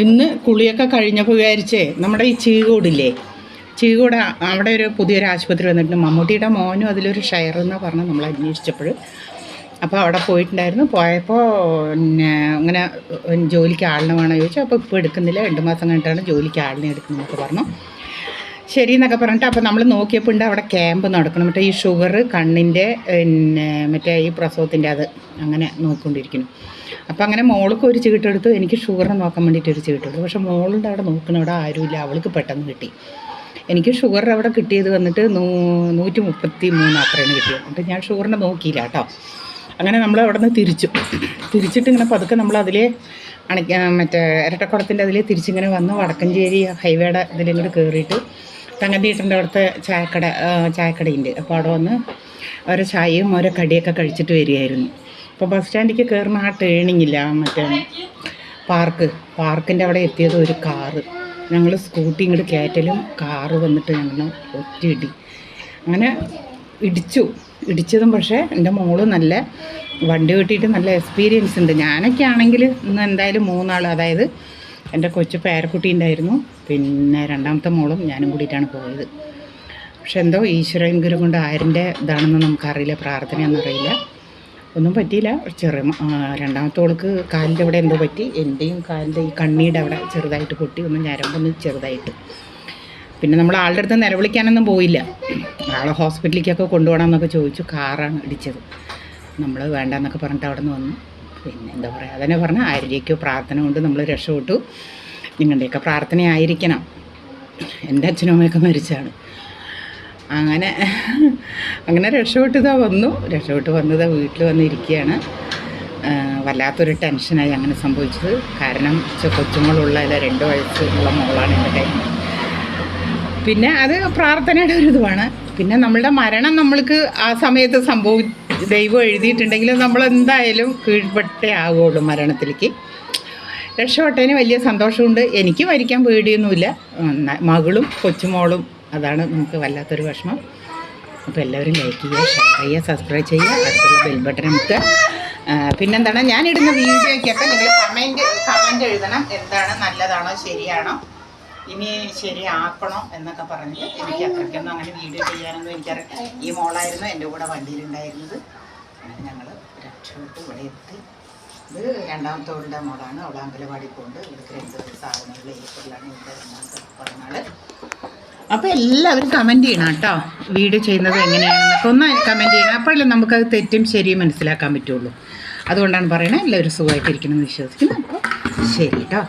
ഇന്ന് കുളിയൊക്കെ കഴിഞ്ഞപ്പോൾ വിചാരിച്ചേ നമ്മുടെ ഈ ചീകോടില്ലേ, ചീകോട് അവിടെ ഒരു പുതിയൊരു ആശുപത്രി വന്നിട്ടുണ്ട്. മമ്മൂട്ടിയുടെ മോനും അതിലൊരു ഷെയർ എന്ന് പറഞ്ഞ് നമ്മൾ അന്വേഷിച്ചപ്പോൾ അപ്പോൾ അവിടെ പോയിട്ടുണ്ടായിരുന്നു. പോയപ്പോൾ പിന്നെ അങ്ങനെ ജോലിക്ക് ആളിനെ വേണമെന്ന് ചോദിച്ചു. അപ്പോൾ ഇപ്പോൾ എടുക്കുന്നില്ല, 2 മാസം കഴിഞ്ഞിട്ടാണ് ജോലിക്ക് ആളിനെ എടുക്കുന്നതെന്നൊക്കെ പറഞ്ഞു. ശരി എന്നൊക്കെ പറഞ്ഞിട്ട് അപ്പോൾ നമ്മൾ നോക്കിയപ്പോൾ ഉണ്ട് അവിടെ ക്യാമ്പ് നടക്കണം. മറ്റേ ഈ ഷുഗർ, കണ്ണിൻ്റെ, പിന്നെ മറ്റേ ഈ പ്രസവത്തിൻ്റെ അത് അങ്ങനെ നോക്കിക്കൊണ്ടിരിക്കുന്നു. അപ്പോൾ അങ്ങനെ മോൾക്ക് ഒരു ചീട്ടെടുത്തു, എനിക്ക് ഷുഗറിനെ നോക്കാൻ വേണ്ടിയിട്ട് ഒരു ചീട്ടെടുത്തു. പക്ഷേ മോളുടെ അവിടെ നോക്കണം, അവിടെ ആരുമില്ല, അവൾക്ക് പെട്ടെന്ന് കിട്ടി. എനിക്ക് ഷുഗർ അവിടെ കിട്ടിയത് വന്നിട്ട് 133 അത്രയാണ് കിട്ടിയത്. എന്നിട്ട് ഞാൻ ഷുഗറിനെ നോക്കിയില്ല കേട്ടോ. അങ്ങനെ നമ്മൾ അവിടെ നിന്ന് തിരിച്ചിട്ട് ഇങ്ങനെ പതുക്കെ നമ്മൾ അതിലെ മറ്റേ ഇരട്ടക്കുളത്തിൻ്റെ അതിൽ തിരിച്ചിങ്ങനെ വന്ന് വടക്കഞ്ചേരി ഹൈവേയുടെ ഇതിലിങ്ങോട്ട് കയറിയിട്ട് തങ്കത്തീട്ടൻ്റെ അവിടുത്തെ ചായക്കടയുണ്ട്. അപ്പോൾ അവിടെ വന്ന് ഓരോ ചായയും ഓരോ കടിയൊക്കെ കഴിച്ചിട്ട് വരികയായിരുന്നു. അപ്പോൾ ബസ് സ്റ്റാൻഡിലേക്ക് കയറുന്ന ആ ടേണിങ്ങില്ല, മറ്റേ പാർക്കിൻ്റെ അവിടെ എത്തിയത് ഒരു കാറ്. ഞങ്ങൾ സ്കൂട്ടി ഇങ്ങോട്ട് കയറ്റലും കാറ് വന്നിട്ട് ഞങ്ങൾ ഒറ്റയിടി അങ്ങനെ ഇടിച്ചതും. പക്ഷേ എൻ്റെ മോള് നല്ല വണ്ടി ഓട്ടിയിട്ട് നല്ല എക്സ്പീരിയൻസ് ഉണ്ട്. ഞാനൊക്കെ ആണെങ്കിൽ ഇന്ന് എന്തായാലും 3 ആൾ, അതായത് എൻ്റെ കൊച്ചു പേരക്കുട്ടി ഉണ്ടായിരുന്നു, പിന്നെ 2ാമത്തെ മോളും ഞാനും കൂടിയിട്ടാണ് പോയത്. പക്ഷെ എന്തോ ഈശ്വരനുഗ്രഹം കൊണ്ട് ആരിൻ്റെ ഇതാണെന്ന് നമുക്കറിയില്ല, പ്രാർത്ഥനയൊന്നും ഒന്നും പറ്റിയില്ല. 2ാമത്തെ ഓൾക്ക് കാലിൻ്റെ അവിടെ എന്തോ പറ്റി, എൻ്റെയും കാലിൻ്റെ ഈ കണ്ണിയുടെ അവിടെ ചെറുതായിട്ട് പൊട്ടി, ഞരമ്പൊന്ന് ചെറുതായിട്ട്. പിന്നെ നമ്മൾ ആളുടെ അടുത്ത് നിലവിളിക്കാനൊന്നും പോയില്ല. ആളെ ഹോസ്പിറ്റലിലേക്കൊക്കെ കൊണ്ടുപോകണമെന്നൊക്കെ ചോദിച്ചു. കാറാണ് ഇടിച്ചത്. നമ്മൾ വേണ്ടെന്നൊക്കെ പറഞ്ഞിട്ട് അവിടെ നിന്ന് വന്നു. പിന്നെ എന്താ പറയുക, അതന്നെ പറഞ്ഞാൽ ആരുടെയൊക്കെയോ പ്രാർത്ഥന കൊണ്ട് നമ്മൾ രക്ഷപ്പെട്ടു. നിങ്ങളുടെയൊക്കെ പ്രാർത്ഥനയായിരിക്കണം. എൻ്റെ അച്ഛനും അമ്മയൊക്കെ മരിച്ചാണ്. അങ്ങനെ രക്ഷപ്പെട്ട് വന്നതാ വീട്ടിൽ വന്നിരിക്കുകയാണ്. വല്ലാത്തൊരു ടെൻഷനായി അങ്ങനെ സംഭവിച്ചത്. കാരണം കൊച്ചുങ്ങളുള്ള 2 വയസ്സുള്ള മോളാണ് എൻ്റെ കയ്യിൽ. പിന്നെ അത് പ്രാർത്ഥനയുടെ ഒരു ഇതുമാണ്. പിന്നെ നമ്മളുടെ മരണം നമ്മൾക്ക് ആ സമയത്ത് ദൈവം എഴുതിയിട്ടുണ്ടെങ്കിൽ നമ്മളെന്തായാലും കീഴ്പ്പെട്ടേ ആവുകയുള്ളൂ മരണത്തിലേക്ക്. രക്ഷപ്പെട്ടതിന് വലിയ സന്തോഷമുണ്ട്. എനിക്ക് മരിക്കാൻ പേടിയൊന്നുമില്ല. മകളും കൊച്ചുമോളും, അതാണ് നമുക്ക് വല്ലാത്തൊരു വിഷമം. അപ്പോൾ എല്ലാവരും ലൈക്ക് ചെയ്യുക, ഷെയർ ചെയ്യുക, സബ്സ്ക്രൈബ് ചെയ്യുക, അടുത്തുള്ള ബെൽ ബട്ടൺ അമുക്കുക. പിന്നെന്താണ്, ഞാനിടുന്ന വീഡിയോയ്ക്കൊക്കെ നിങ്ങൾ കമൻറ്റ് എഴുതണം. എന്താണ്, നല്ലതാണോ ശരിയാണോ, ഇനി ശരിയാക്കണോ എന്നൊക്കെ പറഞ്ഞ്. എനിക്ക് അത്രയ്ക്കൊന്നും അങ്ങനെ വീഡിയോ ചെയ്യാനൊന്നും എനിക്കറിയാം. ഈ മോളായിരുന്നു എൻ്റെ കൂടെ വണ്ടിയിലുണ്ടായിരുന്നത്. അങ്ങനെ ഞങ്ങൾ രക്ഷപ്പെട്ട് ഇവിടെ എത്തി. ഇത് 2ാമത്തെ മോളാണ്. അവൾ അങ്കലവാടി പോകുന്നുണ്ട്. ഇവിടുത്തെ 2 വയസ്സാകുന്നത് ഏപ്രിലാണ് ഇവിടെ 2ാമത്തെ പിറന്നാൾ. അപ്പോൾ എല്ലാവരും കമൻറ്റ് ചെയ്യണം കേട്ടോ, വീഡിയോ ചെയ്യുന്നത് എങ്ങനെയാണെന്നൊക്കെ ഒന്ന് കമൻറ്റ് ചെയ്യണം. അപ്പോഴല്ലേ നമുക്കത് തെറ്റും ശരിയും മനസ്സിലാക്കാൻ പറ്റുള്ളൂ. അതുകൊണ്ടാണ് പറയണത്. എല്ലാവരും സുഖമായിട്ടിരിക്കണം എന്ന് വിശ്വസിക്കുന്നു. അപ്പോൾ ശരി കേട്ടോ.